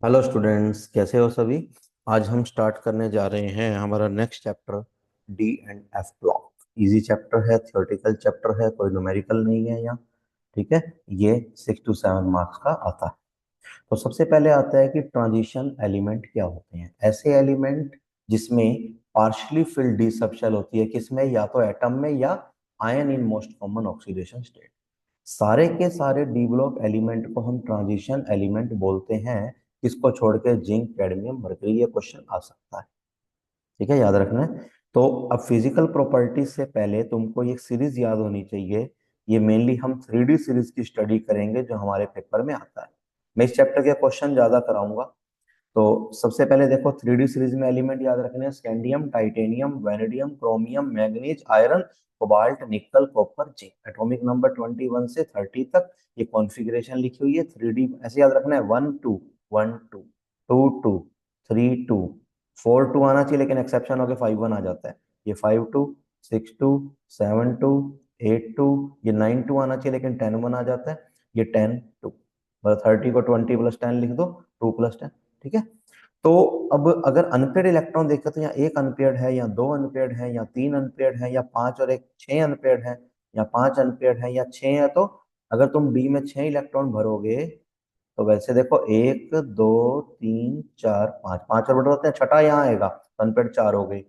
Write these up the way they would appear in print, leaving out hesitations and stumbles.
Hello students, कैसे हो सभी। आज हम स्टार्ट करने जा रहे हैं हमारा next chapter D and F block. Easy chapter है, थ्योरेटिकल चैप्टर है, कोई न्यूमेरिकल नहीं है यहाँ। ठीक है, ये 6 to 7 मार्क्स का आता है। तो सबसे पहले आता है कि ट्रांजिशन एलिमेंट क्या होते हैं। ऐसे एलिमेंट जिसमें partially filled D sub shell होती है, किसमें, या तो एटम में या ion in most common oxidation state. सारे के सारे डी ब्लॉक एलिमेंट को हम ट्रांजिशन एलिमेंट बोलते हैं। किसको छोड़ के? Zinc, cadmium, mercury. ये क्वेश्चन आ सकता है, ठीक है, याद रखना है। तो अब फिजिकल प्रॉपर्टीज से पहले तुमको ये सीरीज याद होनी चाहिए। ये मेनली हम 3D सीरीज की स्टडी करेंगे जो हमारे पेपर में आता है। मैं इस चैप्टर के क्वेश्चन ज्यादा कराऊंगा। तो सबसे पहले देखो, 3D सीरीज में एलिमेंट याद रखने हैं: scandium, titanium, vanadium, chromium, manganese, iron, cobalt, निकल, कॉपर, जिंक। एटॉमिक नंबर 21 से 30 तक ये कॉन्फ़िगरेशन लिखी हुई है। 3D ऐसे याद रखना है: 1 2 1 2 2 2 3 2 4 2 आना चाहिए, लेकिन एक्सेप्शन होकर 5 1 आ जाता है। ये 5 2 6 2 7 2 8 2, ये 9 2 आना चाहिए, लेकिन 10 1 आ जाता है। ये 10 2, मतलब 30 को 20 + 10 लिख दो, 2 + 10। ठीक है। तो अब अगर अनपेड इलेक्ट्रॉन देखें तो यहाँ एक अनपेड है, या दो अनपेड है, या तीन अनपेड है, या पांच और एक 6 अनपेड है, या पांच अनपेड है, या 6 है। तो अगर तुम डी में 6 इलेक्ट्रॉन भरोगे तो वैसे देखो, एक, दो, तीन, चार, पांच, पांच और बटे होते हैं, छठा यहाँ आएगा, अनपेड 4 हो गई।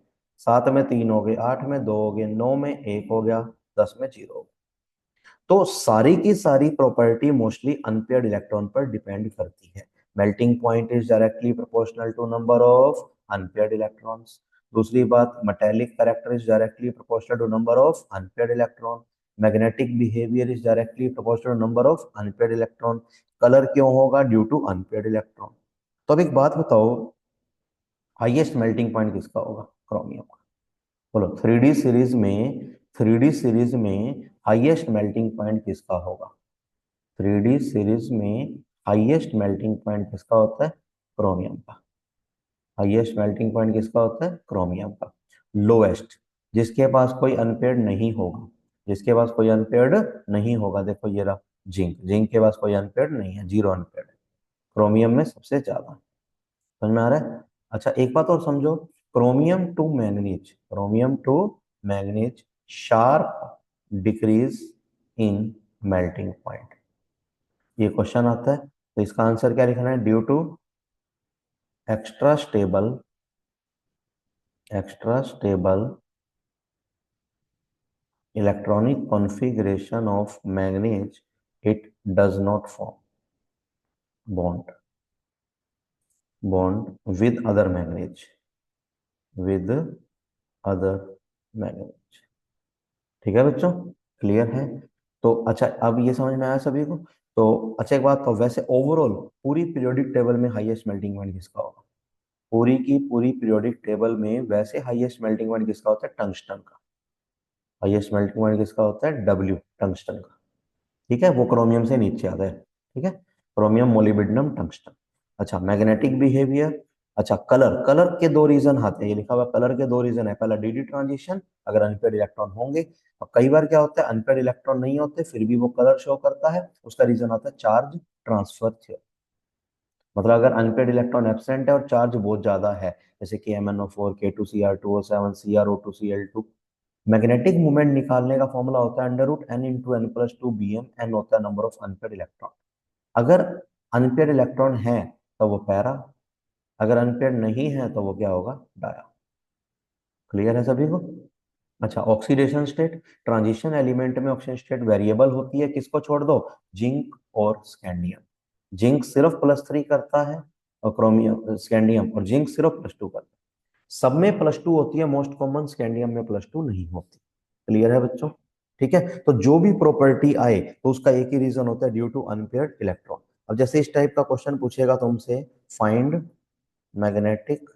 सात में 3 हो गए, आठ में 2 हो गए, नौ में 1 हो गया, 10 में 0 हो गया। तो सारी की सारी प्रॉपर्टी मोस्टली अनपेयर्ड इलेक्ट्रॉन पर डिपेंड करती है। Melting point is directly proportional to number of unpaired electrons. दूसरी बात, metallic character is directly proportional to number of unpaired electron. Magnetic behaviour is directly proportional to number of unpaired electron. Colour क्यों होगा? Due to unpaired electron. तो अब एक बात बताओ, highest melting point किसका होगा? क्रोमियम का। बोलो, 3D सीरीज में हाईएस्ट मेल्टिंग पॉइंट किसका होगा? 3D सीरीज में हाईएस्ट मेल्टिंग पॉइंट किसका होता है? क्रोमियम का। हाईएस्ट मेल्टिंग पॉइंट किसका होता है? क्रोमियम का। लोएस्ट, जिसके पास कोई अनपेयर्ड नहीं होगा, जिसके पास कोई अनपेयर्ड नहीं होगा, देखो ये रहा जिंक। जिंक के पास कोई अनपेयर्ड नहीं है, 0 अनपेयर्ड है। क्रोमियम में सबसे ज्यादा। समझ में आ रहा है? अच्छा, एक बात और समझो। Chromium to manganese sharp decrease in melting point. ये क्वेश्चन आता है, तो इसका आंसर क्या लिखना है? Due to extra stable, extra stable electronic configuration of manganese, it does not form bond bond with other manganese, with other manganese. ठीक है बच्चों, क्लियर है? तो अच्छा, अब ये समझ में आया सभी को? तो अच्छा, एक बात, तो वैसे ओवरऑल पूरी पीरियोडिक टेबल में हाईएस्ट मेल्टिंग पॉइंट किसका होगा? पूरी की पूरी पीरियोडिक टेबल में वैसे हाईएस्ट मेल्टिंग पॉइंट किसका होता है? टंगस्टन का। हाईएस्ट मेल्टिंग पॉइंट किसका होता है? डब्ल्यू, टंगस्टन का। ठीक है, वो क्रोमियम से नीचे आता है। ठीक है, क्रोमियम, मोलिब्डेनम, टंगस्टन। अच्छा, मैग्नेटिक बिहेवियर। अच्छा, कलर। कलर के दो रीजन आते हैं, ये लिखा हुआ कलर के दो रीजन है। पहला डीडी ट्रांजिशन, अगर अनपेड इलेक्ट्रॉन होंगे। और कई बार क्या होता है, अनपेड इलेक्ट्रॉन नहीं होते फिर भी वो कलर शो करता है, उसका रीजन आता है चार्ज ट्रांसफर थ्योरी। मतलब अगर अनपेड इलेक्ट्रॉन एब्सेंट है और चार्ज बहुत ज्यादा है, जैसे कि MnO4, K2Cr2O7, CrO2Cl2। Magnetic movement निकालने का फॉर्मूला होता है √n × n+2 Bm। n होता है नंबर ऑफ अनपेड इलेक्ट्रॉन। अगर अनपेड इलेक्ट्रॉन है तो वो पैरा, अगर अनपेड नहीं है तो वो क्या होगा? डाया। क्लियर है सभी को? अच्छा, ऑक्सीडेशन स्टेट। ट्रांजिशन एलिमेंट में ऑक्सीडेशन स्टेट वेरिएबल होती है, किसको छोड़ दो? जिंक और स्कैंडियम। जिंक सिर्फ +3 करता है, और क्रोमियम, स्कैंडियम और जिंक सिर्फ +2 करता है। सब में +2 होती है, मोस्ट कॉमन स्कैंडियम में +2 नहीं होती। क्लियर है बच्चों? ठीक है, तो जो भी प्रॉपर्टी आए तो उसका एक ही रीजन होता है, ड्यू टू अनपेयर्ड इलेक्ट्रॉन। अब जैसे इस टाइप का क्वेश्चन पूछेगा तुमसे, find magnetic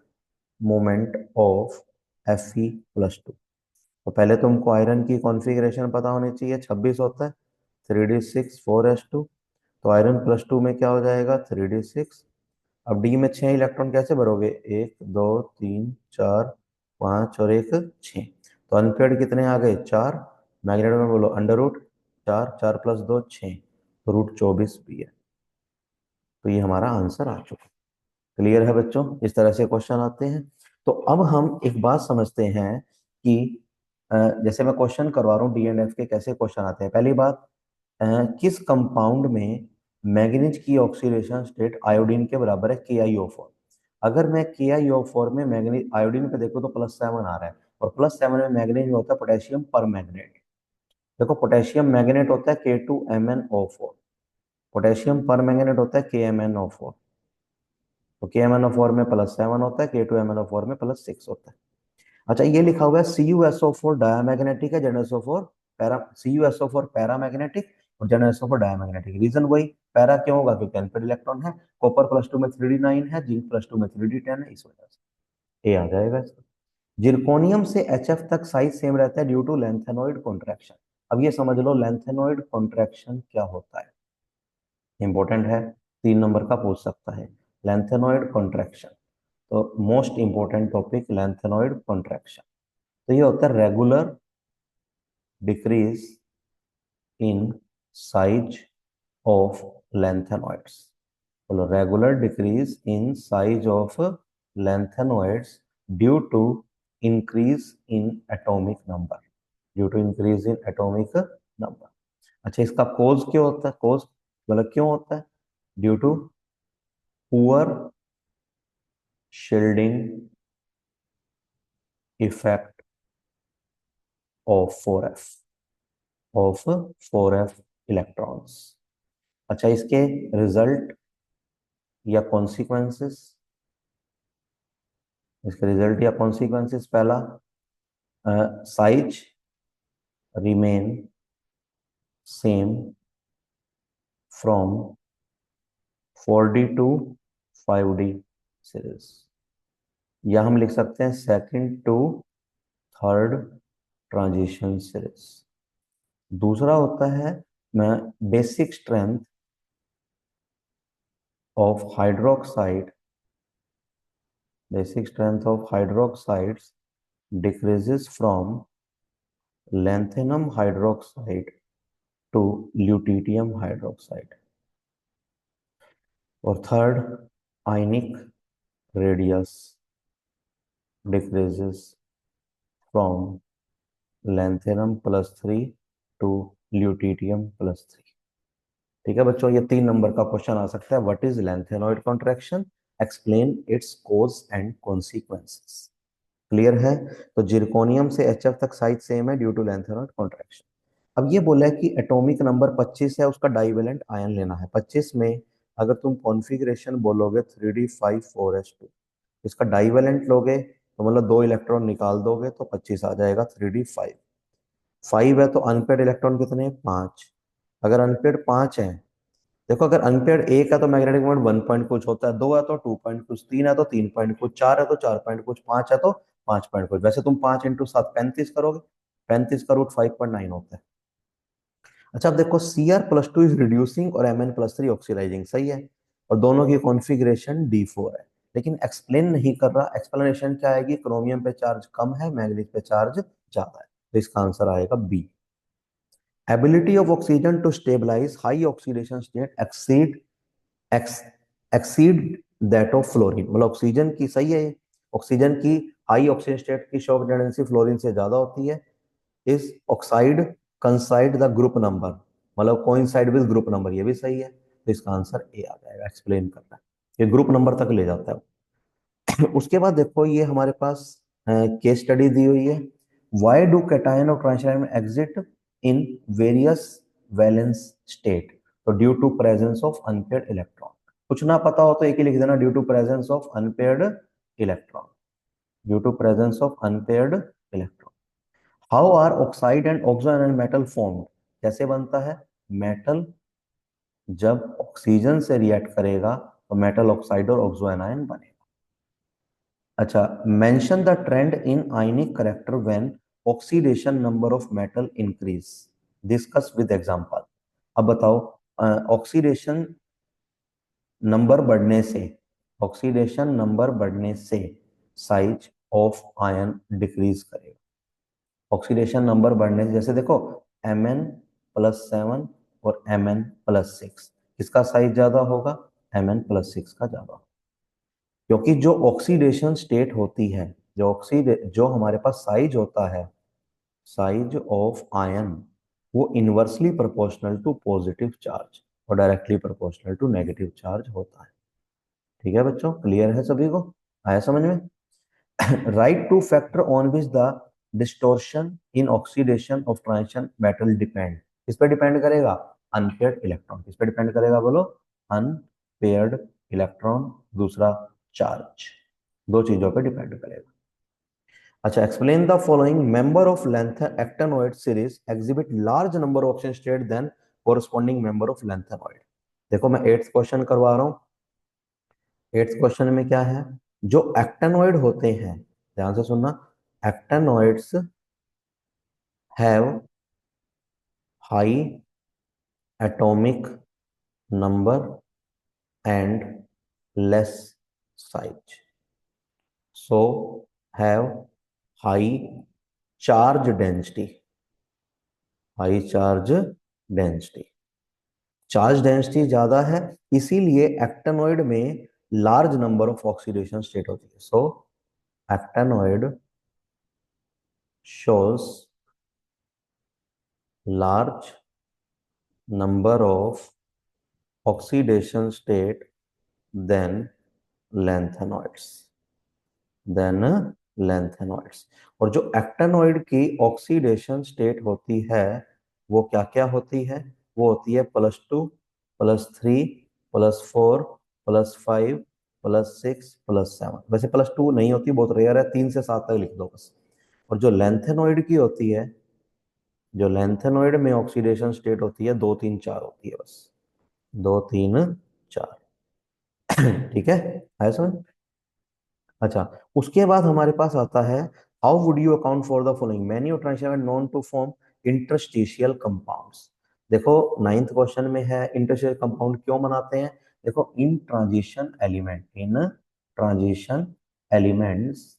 moment of Fe+2। तो पहले तुमको आयरन की कॉन्फ़िगरेशन पता होनी चाहिए, 26 होता है, 3d6 4s2। तो आयरन +2 में क्या हो जाएगा? 3d6। अब डी में 6 इलेक्ट्रॉन कैसे भरोगे? 1 2 3 4 5 और एक 6। तो अनपेड कितने आ गए? 4। मैग्नेट में बोलो √4, 4 + 2 6, तो √24 भी है। तो ये हमारा आंसर आ चुका। क्लियर है बच्चों, इस तरह से क्वेश्चन आते हैं। तो अब हम एक बात समझते हैं कि जैसे मैं क्वेश्चन करवा रहा हूँ डी एंड एफ के कैसे क्वेश्चन आते हैं। पहली बात, किस कंपाउंड में मैंगनीज की ऑक्सीडेशन स्टेट आयोडीन के बराबर है KiO4। अगर मैं KiO4 में मैंगनीज आयोडीन पे देखो तो +7 आ रहा है, और +7 में मैंगनीज में होता है पोटेशियम पर मैग्नेट। देखो पोटेशियम मैग्नेट होता है K2MnO4, पोटेशियम पर मैग्नेट होता है KMnO4। तो KMnO4 में +7 होता है, K2MnO4 में +6 होता है। अच्छा, ये लिखा हुआ है CuSO4 डायमैग्नेटिक है, ZnSO4 पैरा, CuSO4 पैरामैग्नेटिक और ZnSO4 डायमैग्नेटिक। रीजन वही, पैरा क्यों होगा, क्योंकि अनपेड इलेक्ट्रॉन है। कॉपर +2 में 3d9 है, जिंक +2 में 3d10 है, इस वजह से ए आ जाएगा इसका। जिरकोनियम से HF तक साइज सेम रहता है ड्यू टू लेंथेनॉइड कॉन्ट्रैक्शन। अब ये समझ लो लेंथेनॉइड कॉन्ट्रैक्शन क्या होता है, इंपॉर्टेंट है, 3 नंबर का पूछ सकता है। लेंथेनॉइड कॉन्ट्रैक्शन, तो most important topic lanthanoid contraction. तो ये होता है regular decrease in size of lengthenoids। बोलो, regular decrease in size of lengthenoids due to increase in atomic number, due to increase in atomic number. अच्छा, इसका कोज क्यों होता है, कोज मतलब क्यों होता है, due to poor shielding effect of 4f, of 4f electrons. अच्छा, इसके रिजल्ट या कॉन्सिक्वेंसेस, इसके रिजल्ट या कॉन्सिक्वेंसेस, पहला size remain same from 4D to 5D series, या हम लिख सकते हैं second to third transition series. दूसरा होता है basic strength of hydroxide, basic strength of hydroxides decreases from lanthanum hydroxide to lutetium hydroxide। और third, ionic radius decreases from lanthanum +3 to lutetium +3। ठीक है बच्चों, ये 3 नंबर का क्वेश्चन आ सकता है। What is lanthanoid contraction, explain its cause and consequences. Clear है। तो जिरकोनियम से HF तक साइज सेम है ड्यू टू लेंथेनॉइड कॉन्ट्रैक्शन। अब ये बोला है कि एटॉमिक नंबर 25 है, उसका डाइवेलेंट आयन लेना है। 25 में अगर तुम कॉन्फ़िगरेशन बोलोगे 3d5 4s2, इसका डाइवेलेंट लोगे तो मतलब 2 इलेक्ट्रॉन निकाल दोगे तो 25 आ जाएगा 3d5। 5 है तो अनपेड इलेक्ट्रॉन कितने हैं, 5। अगर अनपेड 5 है, देखो अगर अनपेड 1 है तो मैग्नेटिक मोमेंट 1 पॉइंट कुछ होता है, 2 है तो 2 पॉइंट कुछ, 3 है तो 3 पॉइंट कुछ, 4 है तो 4 पॉइंट कुछ, 5 है तो 5 पॉइंट कुछ। वैसे तुम 5 × 7 35 करोगे, 35 का रूट 5.9 होता है। अच्छा, अब देखो Cr+2 इज रिड्यूसिंग और Mn+3 ऑक्सीडाइजिंग, सही है, और दोनों की कॉन्फ़िगरेशन D4 है। लेकिन एक्सप्लेन नहीं कर रहा, एक्सप्लेनेशन क्या आएगी, क्रोमियम पे चार्ज कम है, मैग्नीज पे चार्ज ज्यादा है, तो इसका आंसर आएगा B. Ability of oxygen to stabilise high oxidation state exceed that of fluorine. मतलब ऑक्सीजन की, सही है, ऑक्सीजन की हाई ऑक्सीजन स्टेट की शॉक टेंडेंसी फ्लोरीन से ज्यादा होती है। इस oxide coincide the group number, मतलब कोइंसाइड विद ग्रुप नंबर, ये भी सही है, तो इसका आंसर ए आ जाएगा, एक्सप्लेन करना है, ये ग्रुप नंबर तक ले जाता है। उसके बाद देखो ये हमारे पास केस स्टडी दी हुई है। व्हाई डू कैटायन और transition exhibit in various valence state, तो due to presence of unpaired electron. कुछ ना पता हो तो एक ही लिख देना, due to presence of unpaired electron, due to presence of unpaired electron. How are oxide and oxo metal formed, कैसे बनता है मेटल, जब ऑक्सीजन से रिएक्ट करेगा तो मेटल ऑक्साइड और ऑक्सो एनायन बनेगा। अच्छा, mention the trend in ionic character when oxidation number of metal increase, discuss with example. अब बताओ, ऑक्सीडेशन नंबर बढ़ने से, ऑक्सीडेशन नंबर बढ़ने से साइज ऑफ आयन डिक्रीज करेगा। ऑक्सीडेशन नंबर बढ़ने से, जैसे देखो Mn+7 और Mn+6, किसका साइज ज्यादा होगा, Mn+6 का ज्यादा होगा। क्योंकि जो ऑक्सीडेशन स्टेट होती है, जो हमारे पास साइज होता है, साइज ऑफ आयन, वो inversely proportional to positive charge और directly proportional to negative charge होता है। ठीक है बच्चों, क्लियर है सभी को, आया समझ में? Right two factor on which the distortion in oxidation of transition metal depend, किस पे डिपेंड करेगा? Unpaired electron. किस पे डिपेंड करेगा बोलो? अनपेयर्ड इलेक्ट्रॉन, दूसरा चार्ज, दो चीजों पे डिपेंड करेगा। अच्छा, explain the following member of length actinoid series exhibit large number of oxygen state than corresponding member of lanthanoid. देखो मैं एट्थ क्वेश्चन करवा रहा हूं। एट्थ क्वेश्चन में क्या है? जो एक्टेनोइड होते हैं, ध्यान से सुनना, actinoids have high atomic number and less size, so have high charge density, high charge density, charge density ज्यादा है, इसीलिए एक्टेनॉइड में large number of oxidation state होती है। So actinoid shows large number of oxidation state than lanthanolids, than lanthanolids। और जो actinoid की oxidation state होती है वो क्या क्या होती है? वो होती है +2, +3, +4, +5, +6, +7। वैसे +2 नहीं होती, बहुत रेयर है, 3 से 7 तक लिख दो बस। और जो लैंथेनॉइड की होती है, जो लैंथेनॉइड में ऑक्सीडेशन स्टेट होती है 2, 3, 4 होती है बस, 2, 3, 4। ठीक है, है समझ? अच्छा, उसके बाद हमारे पास आता है how would you account for the following many of transition known to form interstitial compounds. देखो नाइन्थ क्वेश्चन में है इंटरस्टिशियल कंपाउंड क्यों बनाते हैं। देखो in transition element, in transition elements,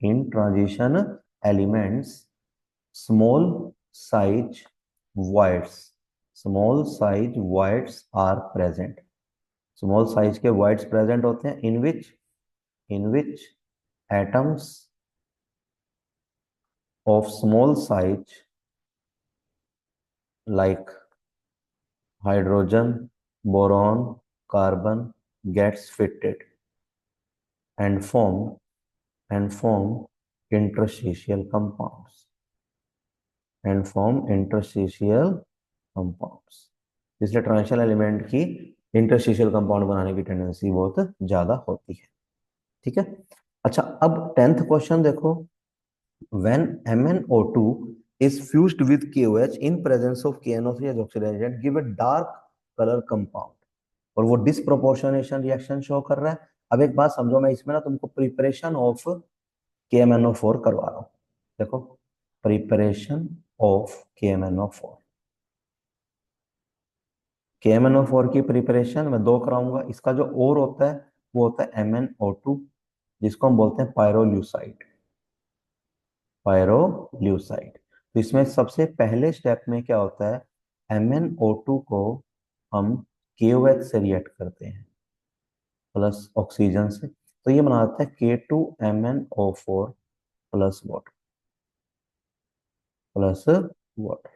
in transition elements small size voids, small size voids are present, small size के voids present होते हैं in which atoms of small size like hydrogen, boron, carbon gets fitted and form interstitial compounds, and form interstitial compounds। इसलिए transition element की interstitial compound बनाने की tendency बहुत ज्यादा होती है। ठीक है। अच्छा, अब 10th क्वेश्चन देखो, when MnO2 is fused with KOH in presence of KNO3 as oxidizing agent give a dark color compound, और वो डिसप्रोपोर्शनेशन रिएक्शन शो कर रहा है। अब एक बात समझो, मैं इसमें ना तुमको प्रिपरेशन ऑफ KMnO4 करवा रहा हूं। देखो प्रिपरेशन ऑफ KMnO4, KMnO4 की प्रिपरेशन मैं दो कराऊंगा। इसका जो और होता है वो होता है MnO2, जिसको हम बोलते हैं पायरोल्यूसाइड, पायरोल्यूसाइड। तो इसमें सबसे पहले स्टेप में क्या होता है, MnO2 को हम KOH से रिएक्ट करते हैं प्लस ऑक्सीजन से, तो ये बनाता है K2MnO4 plus water, plus water.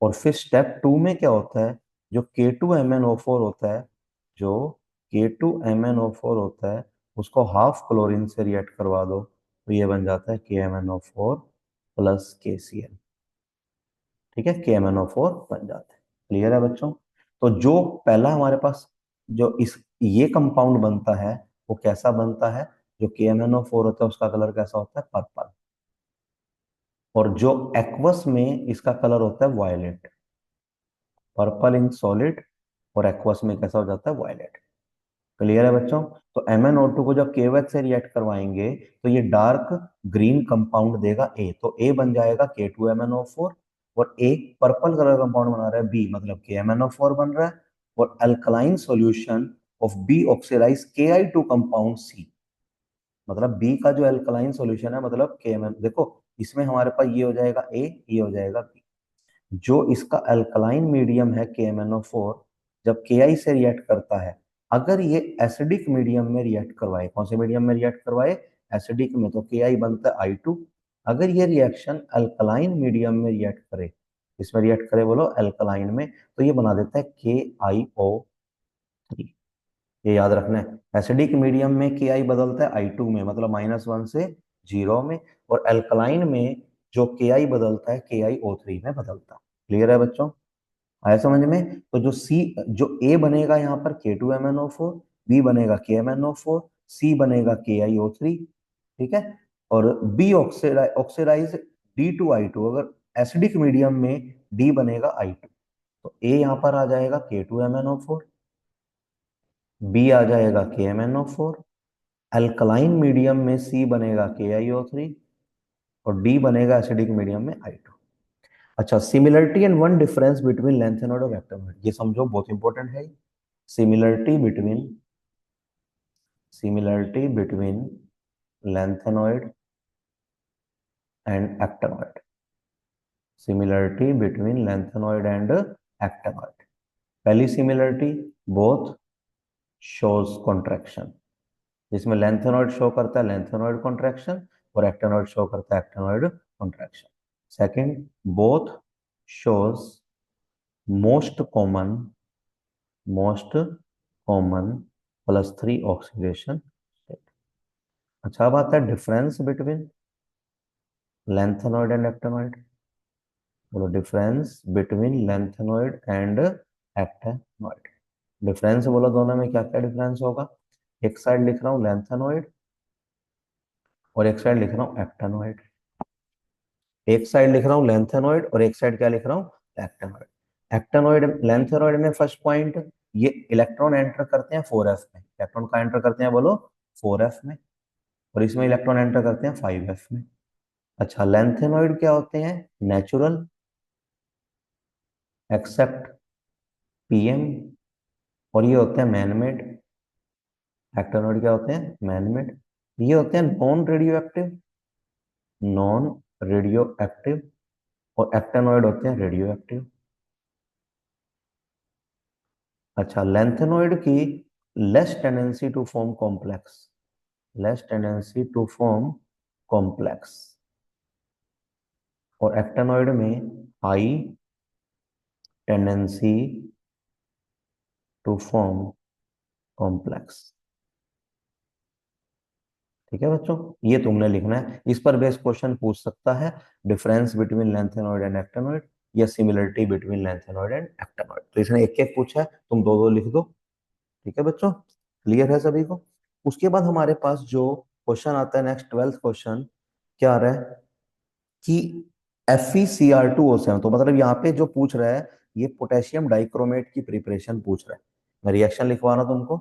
और फिर स्टेप 2 में क्या होता है, जो K2MnO4 होता है, जो K2MnO4 होता है उसको हाफ क्लोरीन से रिएक्ट करवा दो, तो ये बन जाता है KMnO4 प्लस KCl। ठीक है, KMnO4 बन जाता है। क्लियर है बच्चों? तो जो पहला हमारे पास जो इस ये कंपाउंड बनता है वो कैसा बनता है, जो KMnO4 होता है उसका कलर कैसा होता है, पर्पल। और जो एक्वस में इसका कलर होता है वायलेट, पर्पल इन सॉलिड, और एक्वस में कैसा हो जाता है, वायलेट। क्लियर है बच्चों? तो MnO2 को जब KOH से रिएक्ट करवाएंगे तो ये डार्क ग्रीन कंपाउंड देगा A, तो A बन जाएगा K2MnO4, और एक पर्पल कलर कंपाउंड बना रहा है B, मतलब KMnO4 बन रहा है, और alkaline solution of B oxidise Ki2 compound C, मतलब B का जो अल्कलाइन सॉल्यूशन है मतलब KMn। देखो इसमें हमारे पास ये हो जाएगा A, ये हो जाएगा B। जो इसका अल्कलाइन मीडियम है KMnO4, जब Ki से रिएक्ट करता है अगर ये एसिडिक मीडियम में रिएक्ट करवाए, कौन से मीडियम में रिएक्ट करवाए, एसिडिक में, तो Ki बनता है I2। अगर ये रिएक्शन अल्कलाइन मीडियम में रिएक्ट करे, इसमें रिएक्ट करे बोलो अल्कलाइन में, तो ये बना देता है KiO3। ये याद रखना है, एसिडिक मीडियम में Ki बदलता है I2 में, मतलब -1 से 0 में, और अल्कलाइन में जो Ki बदलता है KiO3 में बदलता है। क्लियर है बच्चों, आया समझ में? तो जो A बनेगा यहाँ पर K2MnO4, B बनेगा KMnO4, C बनेगा KiO3, ठीक है। और B ऑक्सीडाइज D2I2, अगर एसिडिक मीडियम में D बनेगा I2, तो A यहाँ पर आ जाएगा K2MnO4, B आ जाएगा KMnO4, अल्कलाइन मीडियम में C बनेगा KiO3, और D बनेगा एसिडिक मीडियम में I2। अच्छा, similarity and one difference between lanthanoid और एक्टिनॉइड, ये समझो, बहुत इंपॉर्टेंट है। Similarity between lanthanoid and actinoid, similarity between lanthanoid and actinoid. पहली सिमिलरिटी, बोथ शोज कॉन्ट्रैक्शन, जिसमें लैंथेनॉइड शो करता है लैंथेनॉइड कॉन्ट्रैक्शन और एक्टिनॉइड शो करता है actinoid contraction. Second, both shows most common +3 oxidation state. अच्छा, अब आता है difference between lanthanoid and actinoid. बोलो, difference between lanthanoid and actinoid. Difference बोलो, दोनों में क्या क्या डिफरेंस होगा? एक साइड लिख रहा हूं लैंथेनॉइड और एक साइड लिख रहा हूं एक्टिनॉइड। एक साइड लिख रहा हूं लैंथेनॉइड और एक साइड क्या लिख रहा हूं? एक्टिनॉइड। एक्टिनॉइड, लैंथेनॉइड में फर्स्ट पॉइंट, ये इलेक्ट्रॉन एंटर करते हैं 4f में। इलेक्ट्रॉन का एंटर करते हैं बोलो 4f में, और इसमें इलेक्ट्रॉन एंटर करते हैं 5f में। अच्छा, लैंथेनॉइड क्या होते हैं? नेचुरल, एक्सेप्ट पीएम, और ये होते हैं मैनमेड। एक्टिनॉइड क्या होते हैं? मैनमेड। ये होते हैं नॉन रेडियो एक्टिव, और एक्टिनॉइड होते हैं रेडियो एक्टिव। अच्छा, लैंथेनॉइड की less tendency to form complex, less tendency to form complex, और एक्टिनॉइड में high tendency to form complex. ठीक है बच्चों, ये तुमने लिखना है, इस पर बेस क्वेश्चन पूछ सकता है, difference between lanthanoid and actinoid या similarity between lanthanoid and actinoid. तो इसने एक एक पूछा है, तुम दो दो लिख दो। ठीक है बच्चों, क्लियर है सभी को? उसके बाद हमारे पास जो क्वेश्चन आता है नेक्स्ट, 12th क्वेश्चन, क्या आ रहा है कि FeCr2O7, तो मतलब यहाँ पे जो पूछ रहा है, ये पोटेशियम डाइक्रोमेट की प्रिपरेशन पूछ रहा है। मैं रिएक्शन लिखवा रहा हूं तुमको,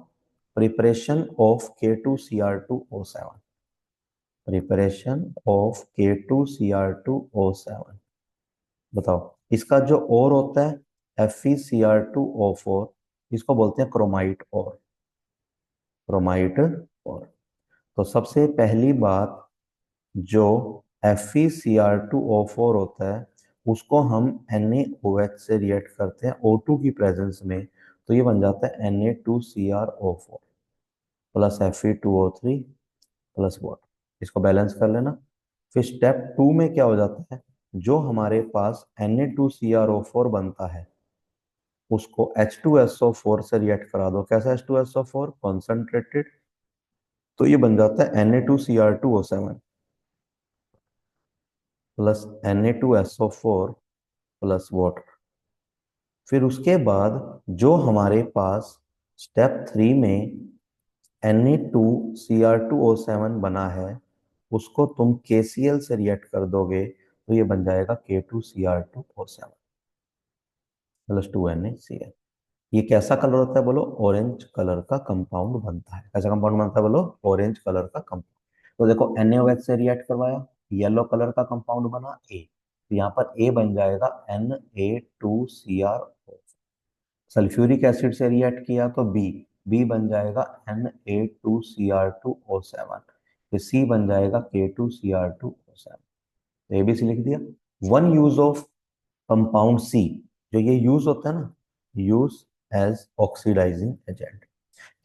preparation of K2Cr2O7, preparation of K2Cr2O7। बताओ, इसका जो और होता है FeCr2O4, इसको बोलते हैं क्रोमाइट और, क्रोमाइट और। तो सबसे पहली बात, जो FeCr2O4 होता है, उसको हम NaOH से रिएक्ट करते हैं O2 की प्रेजेंस में, तो ये बन जाता है Na2Cr O4 plus Fe2O3 plus water. इसको बैलेंस कर लेना। फिर स्टेप 2 में क्या हो जाता है, जो हमारे पास Na2Cr O4 बनता है, उसको H2SO4 से रिएक्ट करा दो। कैसा H2SO4? कॉन्सेंट्रेटेड। तो ये बन जाता है Na2Cr2O7 plus Na2SO4 plus water. फिर उसके बाद जो हमारे पास स्टेप 3 में Na2Cr2O7 बना है, उसको तुम KCl से रिएक्ट कर दोगे, तो ये बन जाएगा K2Cr2O7 प्लस 2NaCl। ये कैसा कलर होता है बोलो? ऑरेंज कलर का कंपाउंड बनता है। कैसा कंपाउंड बनता है बोलो? ऑरेंज कलर का कंपाउंड। तो देखो, NaOH से रिएक्ट करवाया, येलो कलर का कंपाउंड बना A, तो यहाँ पर A बन जाएगा Na2Cr। सल्फ्यूरिक एसिड से रिएक्ट किया तो बी बन जाएगा Na2Cr2O7, फिर सी बन जाएगा K2Cr2O7। तो ABC लिख दिया। One use of compound C, जो ये यूज होता है ना, use as oxidising agent.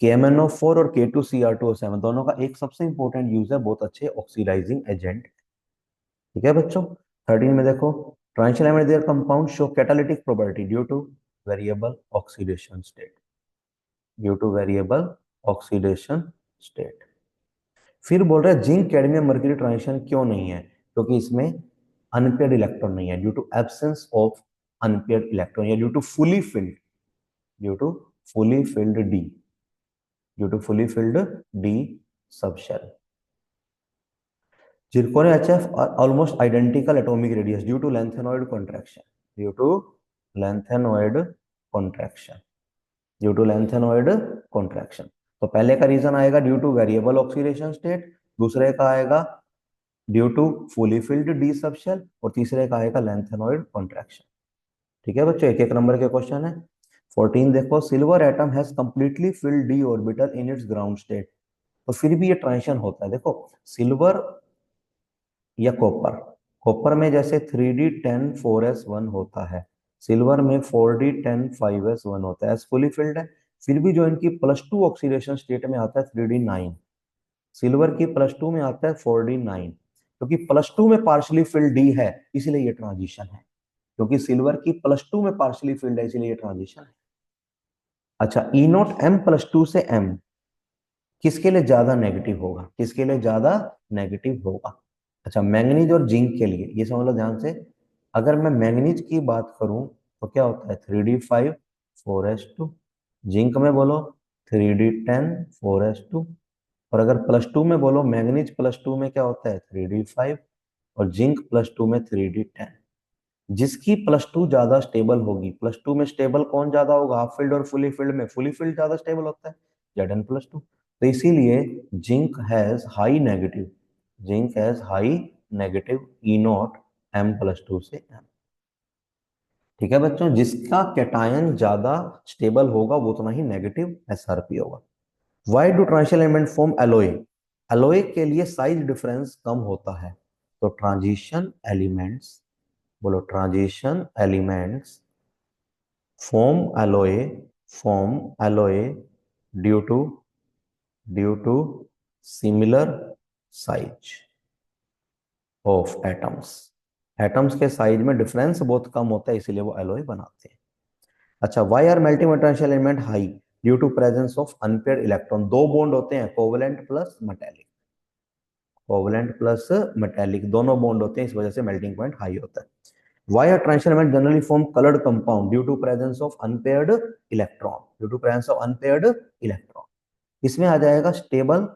KMnO4 और K2Cr2O7 दोनों का एक सबसे इंपॉर्टेंट यूज है, बहुत अच्छे ऑक्सीडाइजिंग एजेंट। ठीक है बच्चों। 13 में देखो, transition element there compound show catalytic property due to variable oxidation state, due to variable oxidation state. फिर बोल रहे हैं जिंक कैडमियम मर्क्यूरी ट्रांजिशन क्यों नहीं है, क्योंकि इसमें अनपेयर्ड इलेक्ट्रॉन नहीं है, due to absence of unpaired electron, या due to fully filled, due to fully filled D, due to fully filled D subshell. Zirconia HF are almost identical atomic radius due to lanthanoid contraction, due to lanthanoid contraction, due to lanthanoid contraction। तो पहले का reason आएगा due to variable oxidation state, दूसरे का आएगा due to fully filled D subshell, और तीसरे का आएगा लैंथेनॉइड कॉन्ट्रैक्शन। ठीक है बच्चों, एक एक नंबर के क्वेश्चन है। 14 देखो, silver atom has completely filled D orbital in its ground state. तो फिर भी ये ट्रांजिशन होता है। देखो सिल्वर या कॉपर, कॉपर में जैसे 3d10 4s1 होता है, सिल्वर में 4d10 5s1 होता है, एस फुली फिल्ड है। फिर भी जो इनकी +2 ऑक्सीडेशन स्टेट में आता है 3d9, सिल्वर की +2 में आता है 4d9, क्योंकि +2 में पार्शली फिल्ड डी है इसलिए ये ट्रांजिशन है, क्योंकि सिल्वर की +2 में पार्शली फिल्ड है इसलिए ये ट्रांजिशन है। अच्छा, ई नोट M+2 से M किसके लिए ज्यादा नेगेटिव होगा, किसके लिए ज्यादा नेगेटिव होगा? अच्छा, मैंगनीज और जिंक के लिए, ये समझ लो ध्यान से। अगर मैं मैंगनीज की बात करूं तो क्या होता है 3d5 4s2, जिंक में बोलो 3d10 4s2, और अगर +2 में बोलो मैंगनीज +2 में क्या होता है 3d5, और जिंक +2 में 3d10। जिसकी +2 ज्यादा स्टेबल होगी, +2 में स्टेबल कौन ज्यादा होगा, हाफ फील्ड और फुली फील्ड में फुली फील्ड ज्यादा स्टेबल होता है, Zn+2। तो इसीलिए zinc has high negative, zinc has high negative E not M+2 से M। ठीक है बच्चों, जिसका कैटायन ज्यादा स्टेबल होगा वो उतना ही नेगेटिव SRP होगा। Why do transition element form alloy? Alloy के लिए साइज डिफरेंस कम होता है, तो ट्रांजिशन एलिमेंट्स, बोलो transition elements form alloy, form alloy due to similar size of atoms, atoms के साइज में डिफरेंस बहुत कम होता है इसीलिए वो एलोय बनाते हैं। अच्छा, why are melting potential element high? Due to presence of unpaired electron, दो बॉन्ड होते हैं covalent plus metallic, covalent plus metallic दोनों बॉन्ड होते हैं, इस वजह से मेल्टिंग पॉइंट हाई होता है। Why are transition elements generally form colored compound? Due to presence of unpaired electron, due to presence of unpaired electron। इसमें आ जाएगा स्टेबल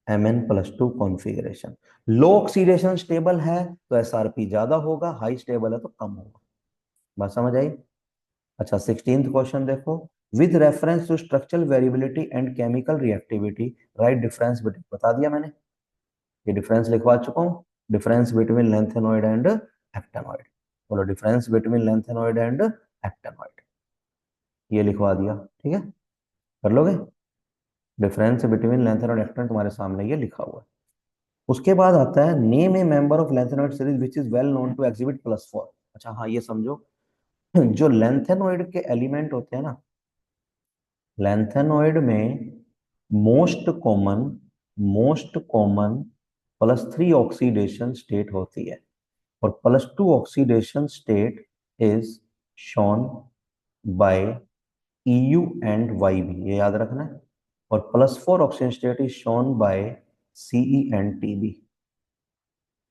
Mn+2 कॉन्फ़िगरेशन। लो ऑक्सीडेशन स्टेबल है तो SRP ज्यादा होगा, हाई स्टेबल है तो कम होगा। बात समझ आई? अच्छा, 16th क्वेश्चन देखो, with reference to structural variability and chemical reactivity write difference between, बता दिया मैंने, ये डिफरेंस लिखवा चुका हूँ, difference between lanthanoid and actinoid. बोलो difference between lanthanoid and actinoid, ये लिखवा दिया। ठीक है, कर लोगे? डिफरेंस बिटवीन लैंथेनॉइड और एक्टेनॉइड तुम्हारे सामने ये लिखा हुआ है। उसके बाद आता है name a member of lanthanoid series which is well known to exhibit +4। अच्छा हाँ, ये समझो जो लैंथेनॉइड के एलिमेंट होते हैं ना, लैंथेनॉइड में मोस्ट कॉमन +3 ऑक्सीडेशन स्टेट होती है, और +2 oxidation state is shown by EU and YB, ये याद रखना है, और +4 oxidation state is shown by CE and TB।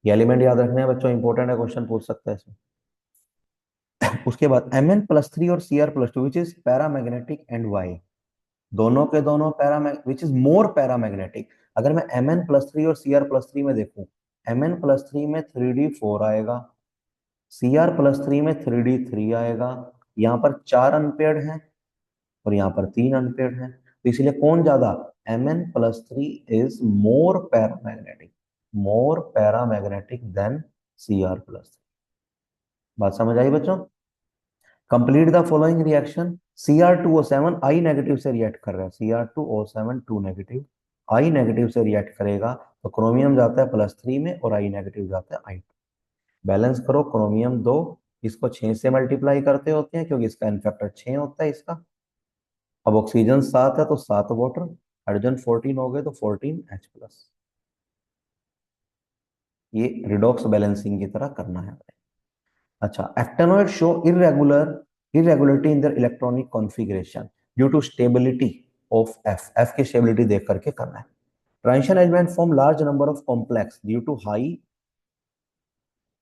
ये एलिमेंट याद रखना है बच्चों, इंपॉर्टेंट है, क्वेश्चन पूछ सकता है इसमें। उसके बाद Mn+3 और Cr+2 which is paramagnetic and why, दोनों के दोनों विच इज मोर पैरामैग्नेटिक। अगर मैं Mn+3 और Cr+3 में देखूं, Mn+3 में 3d4 आएगा, Cr+3 में 3d3 आएगा, यहाँ पर 4 अनपेयर्ड हैं और यहाँ पर 3 अनपेयर्ड हैं, तो इसलिए कौन ज्यादा, Mn+3 is more paramagnetic then Cr+3। बात समझ आई बच्चों? Complete the following reaction. Cr2O7 I negative से रिएक्ट कर रहा है, Cr2O7 2 नेगेटिव, आई नेगेटिव से रिएक्ट करेगा तो क्रोमियम जाता है +3 में और आई नेगेटिव जाता है I2। बैलेंस करो, क्रोमियम 2, इसको 6 से मल्टीप्लाई करते होते हैं क्योंकि इसका इन फैक्टर 6 होता है इसका, अब ऑक्सीजन 7 है तो 7 वाटर, हाइड्रोजन 14 हो गए तो 14H+। ये रिडॉक्स बैलेंसिंग की तरह करना है। अच्छा, actinoid show irregularity in their electronic configuration due to stability of F की स्टेबिलिटी देख करके करना है। Transition element form large number of complex due to high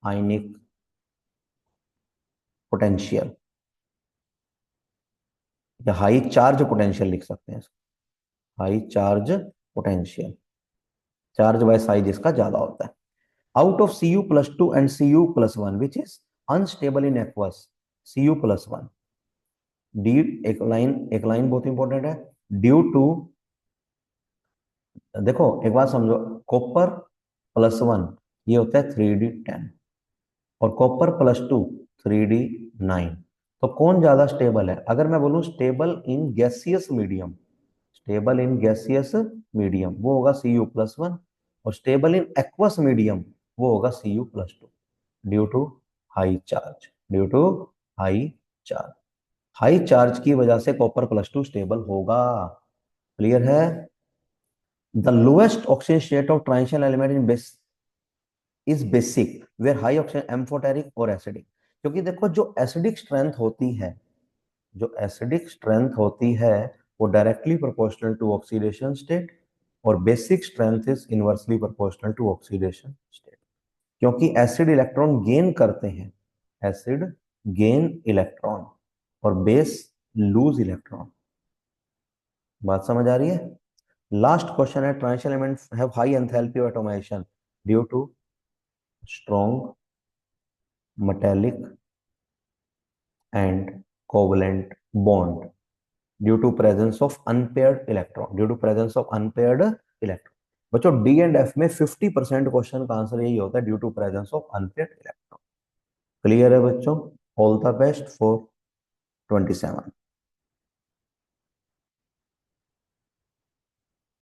ionic potential, या हाई चार्ज पोटेंशियल लिख सकते हैं इसको, high charge potential, charge by size इसका ज्यादा होता है। Out of Cu+2 and Cu+1 which is unstable in aqueous, Cu+1 D, एक लाइन बहुत इंपॉर्टेंट है, ड्यू टू, देखो एक बात समझो, कॉपर+1 ये होता है 3D10 और कॉपर+2 3D9। तो कौन ज्यादा स्टेबल है? अगर मैं बोलूं stable in gaseous medium, stable in gaseous medium वो होगा Cu+1, और स्टेबल इन एक्वस मीडियम वो होगा Cu+2, due to high charge, due to high charge. High charge की वजह से कॉपर+2 स्टेबल होगा। क्लियर है? The lowest oxygen state of transition element in base is basic where high oxygen amphoteric और acidic. क्योंकि देखो जो एसिडिक स्ट्रेंथ होती है, जो एसिडिक स्ट्रेंथ होती है वो directly proportional to oxidation state, और basic strength is inversely proportional to oxidation state. क्योंकि एसिड इलेक्ट्रॉन गेन करते हैं, एसिड गेन इलेक्ट्रॉन और बेस लूज इलेक्ट्रॉन। बात समझ आ रही है? लास्ट क्वेश्चन है, transition element have high enthalpy of atomization due to strong metallic and covalent bond due to presence of unpaired electron, due to presence of unpaired electron। बच्चों D and F में 50% question का answer यही होता है, due to presence of unpaired electron. Clear है बच्चों? All the best for 27।